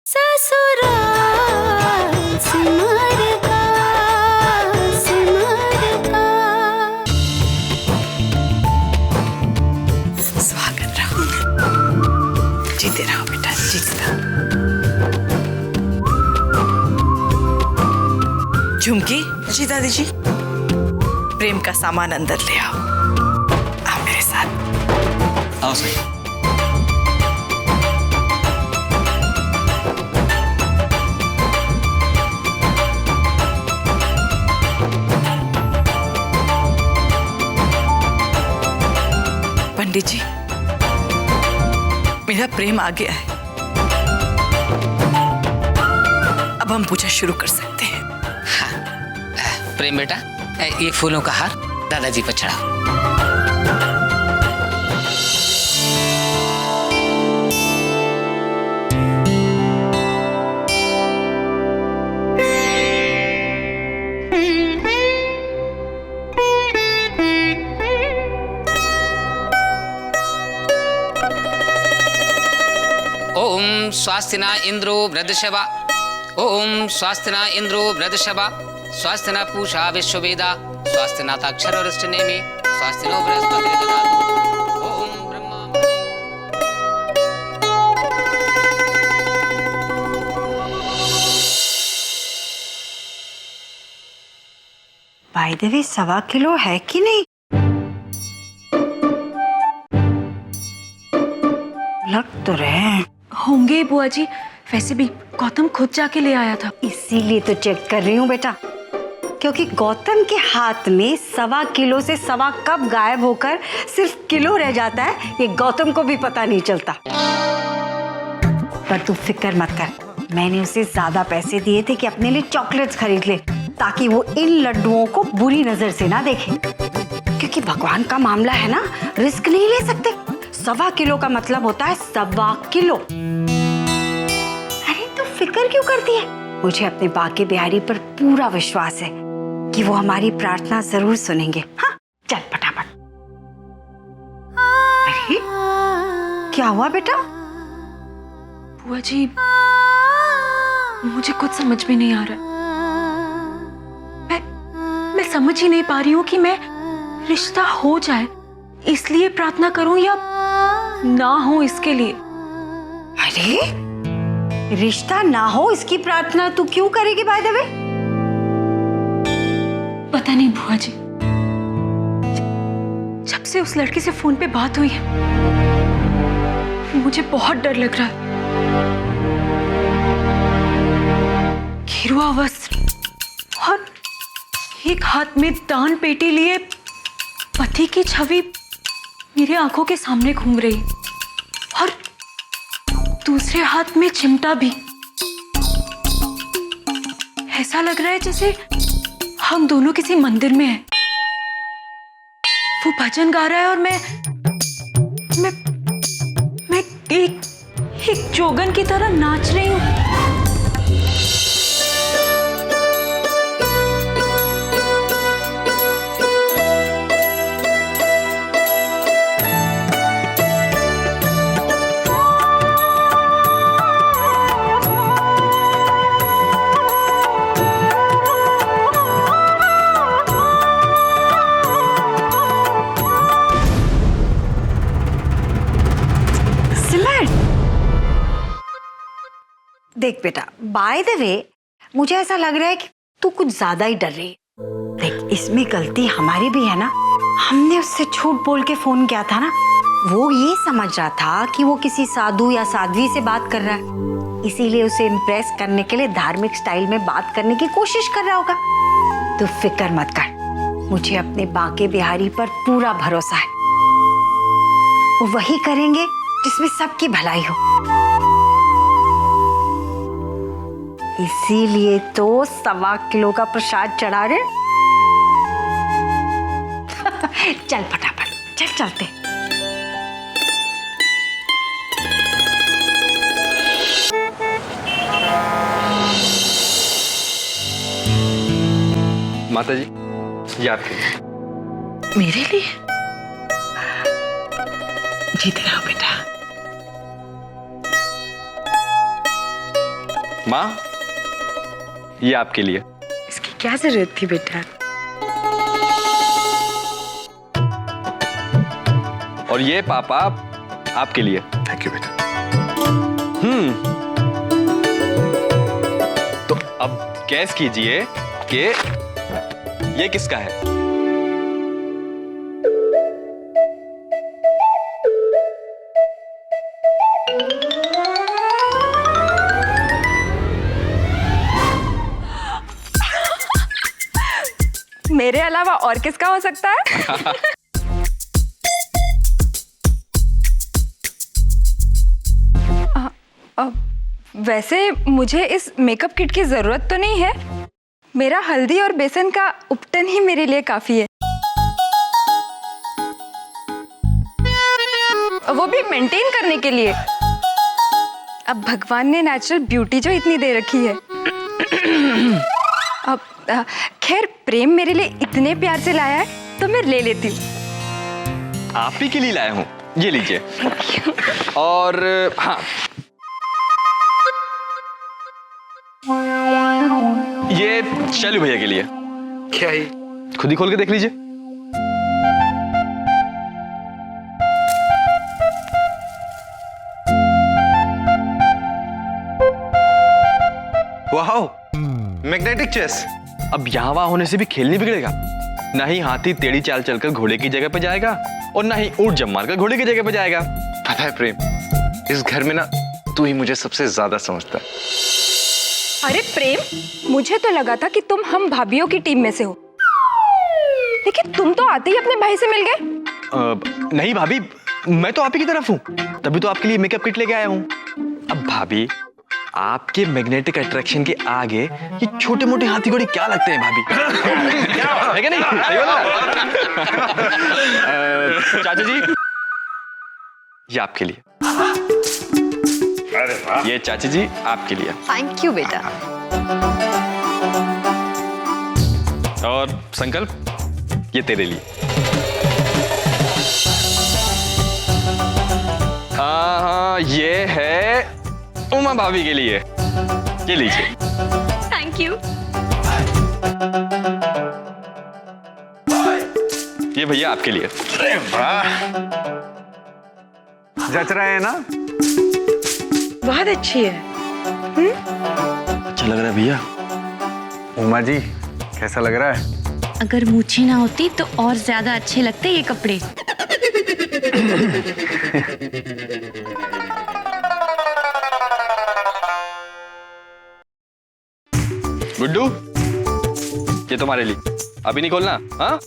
ससुराल सिमर का स्वागत रहो, जीते रहो बेटा, जीते रहो। झुमकी जी, दादी जी, प्रेम का सामान अंदर ले आओ। आओ मेरे साथ। आओ सही। पंडित जी, मेरा प्रेम आ गया है, अब हम पूजा शुरू कर सकते हैं। प्रेम बेटा, ये फूलों का हार दादाजी पर चढ़ाओ। ओम स्वास्तिना इंद्रो वृद्धशवा, ओम स्वास्तिना इंद्रो वृद्धशवा, स्वास्तिना पूषा विश्ववेदा, स्वास्तिना ताक्षरवृष्टिनेमि, स्वास्तिनो बृहस्पतिर्दधातु। ओम ब्रह्मा। बाय द वे 1.25 किलो है कि नहीं? लग तो रहे होंगे बुआ जी, वैसे भी गौतम खुद जाके ले आया था। इसीलिए तो चेक कर रही हूँ बेटा, क्योंकि गौतम के हाथ में 1.25 किलो से 1.25 कब गायब होकर सिर्फ किलो रह जाता है, ये गौतम को भी पता नहीं चलता। पर तू फिक्र मत कर, मैंने उसे ज्यादा पैसे दिए थे कि अपने लिए चॉकलेट्स खरीद ले, ताकि वो इन लड्डुओं को बुरी नजर से ना देखे, क्योंकि भगवान का मामला है ना, रिस्क नहीं ले सकते। 1.25 किलो का मतलब होता है 1.25 किलो। अरे तू फिक्र क्यों करती है? मुझे अपने बाके बिहारी पर पूरा विश्वास है कि वो हमारी प्रार्थना जरूर सुनेंगे। हाँ, चल फटाफट। अरे क्या हुआ बेटा? बुआ जी, मुझे कुछ समझ में नहीं आ रहा। मैं समझ ही नहीं पा रही हूँ कि मैं रिश्ता हो जाए इसलिए प्रार्थना करूं या ना हो इसके लिए। अरे रिश्ता ना हो इसकी प्रार्थना तू क्यों करेगी बाय द वे? पता नहीं बुआ जी, जब से उस लड़के से फोन पे बात हुई है मुझे बहुत डर लग रहा है। गिरुआ वस्त्र और एक हाथ में दान पेटी लिए पति की छवि मेरे आंखों के सामने घूम रही और दूसरे हाथ में चिमटा भी। ऐसा लग रहा है जैसे हम दोनों किसी मंदिर में हैं। वो भजन गा रहा है और मैं एक जोगन की तरह नाच रही हूँ। देख बेटा, बाय द वे मुझे ऐसा लग रहा है कि तू कुछ ज्यादा ही डर रही है। देख, इसमें गलती हमारी भी है ना। हमने उससे झूठ बोल के फोन किया था ना, वो ये समझ रहा था कि वो किसी साधु या साध्वी से बात कर रहा है, इसीलिए उसे इम्प्रेस करने के लिए धार्मिक स्टाइल में बात करने की कोशिश कर रहा होगा। तू फिक्र मत कर, मुझे अपने बाके बिहारी पर पूरा भरोसा है। वो वही करेंगे जिसमें सबकी भलाई हो। इसीलिए तो 1.25 किलो का प्रसाद चढ़ा रहे। चल फटाफट, चल चलते। माता जी, ये आपके लिए। मेरे लिए? जीते रहो बेटा। माँ, ये आपके लिए। इसकी क्या जरूरत थी बेटा? और ये पापा आपके लिए। थैंक यू बेटा। तो अब गैस कीजिए कि ये किसका है। मेरे अलावा और किसका हो सकता है? वैसे मुझे इस मेकअप किट की जरूरत तो नहीं है। मेरा हल्दी और बेसन का उपटन ही मेरे लिए काफी है, वो भी मेंटेन करने के लिए। अब भगवान ने नेचुरल ब्यूटी जो इतनी दे रखी है। अब खैर प्रेम मेरे लिए इतने प्यार से लाया है तो मैं ले लेती हूँ। आप ही के लिए लाया हूं, ये लीजिए। और हाँ, ये शैलू भैया के लिए। क्या है? खुद ही खोल के देख लीजिए। Wow, magnetic chess. अब यहाँ वहां होने से भी खेल नहीं बिगड़ेगा। ना ही हाथी टेढ़ी चाल चलकर घोड़े की जगह पे जाएगा और ना ही ऊंट जम मारकर घोड़े की जगह पे जाएगा। पता है प्रेम, इस घर में ना तू ही मुझे सबसे ज्यादा समझता है। अरे प्रेम, मुझे तो लगा था कि तुम हम भाभीियों की टीम में से हो, लेकिन तुम तो आते ही अपने भाई से मिल गए। नहीं भाभी, मैं तो आप ही की तरफ हूँ, तभी तो आपके लिए मेकअप किट लेके आया हूँ। अब भाभी, आपके मैग्नेटिक अट्रैक्शन के आगे ये छोटे मोटे हाथी घोड़े क्या लगते हैं भाभी? है क्या नहीं? सही बोला? चाचा जी, ये आपके लिए। ये चाची जी आपके लिए। थैंक यू बेटा। और संकल्प, ये तेरे लिए। हाँ, ये है उमा भाभी के लिए। ये लीजिए। Thank you. ये भैया आपके लिए। जच रहा है ना? बहुत अच्छी है। अच्छा लग रहा है भैया। उमा जी, कैसा लग रहा है? अगर मूछी ना होती तो और ज्यादा अच्छे लगते ये कपड़े। गुड्डू, ये तुम्हारे लिए। अभी नहीं खोलना, हाँ?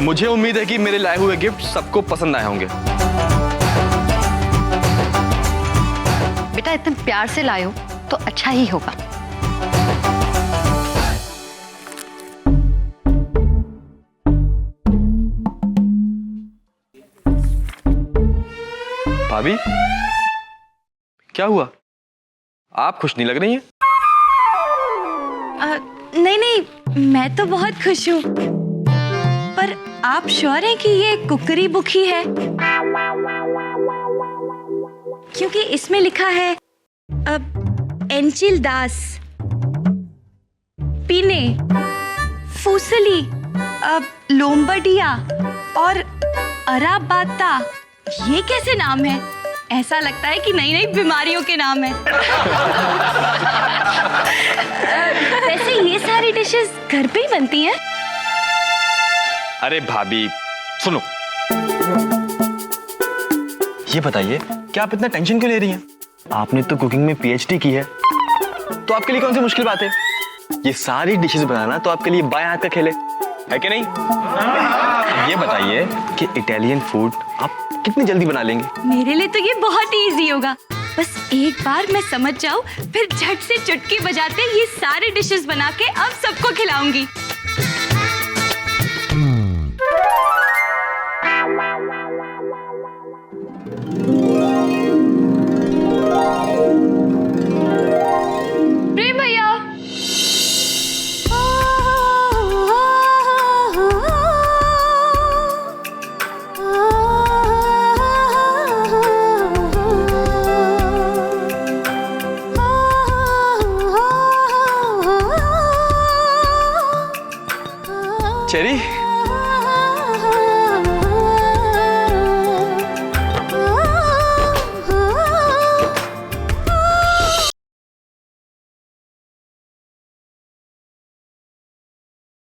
मुझे उम्मीद है कि मेरे लाए हुए गिफ्ट सबको पसंद आए होंगे। बेटा इतने प्यार से लाए हो तो अच्छा ही होगा। भाभी, क्या हुआ? आप खुश नहीं लग रही हैं। नहीं नहीं, मैं तो बहुत खुश हूँ। पर आप श्योर हैं कि ये कुकरी बुक ही है? क्योंकि इसमें लिखा है अब एंचिल दास, पीने, फूसली, अब लोम्बडिया और अराबाता। ये कैसे नाम है? ऐसा लगता है कि नई नई बीमारियों के नाम है। वैसे ये सारी डिशेस घर पे ही बनती हैं? अरे भाभी सुनो, ये बताइए कि आप इतना टेंशन क्यों ले रही हैं? आपने तो कुकिंग में पीएचडी की है, तो आपके लिए कौन सी मुश्किल बात है? ये सारी डिशेस बनाना तो आपके लिए बाएं हाथ का खेल है कि नहीं? ये बताइए कि इटालियन फूड आप कितनी जल्दी बना लेंगे? मेरे लिए तो ये बहुत ही इजी होगा। बस एक बार मैं समझ जाऊं, फिर झट से चुटकी बजाते ये सारे डिशेस बना के अब सबको खिलाऊंगी। प्रेम भैया, चेरी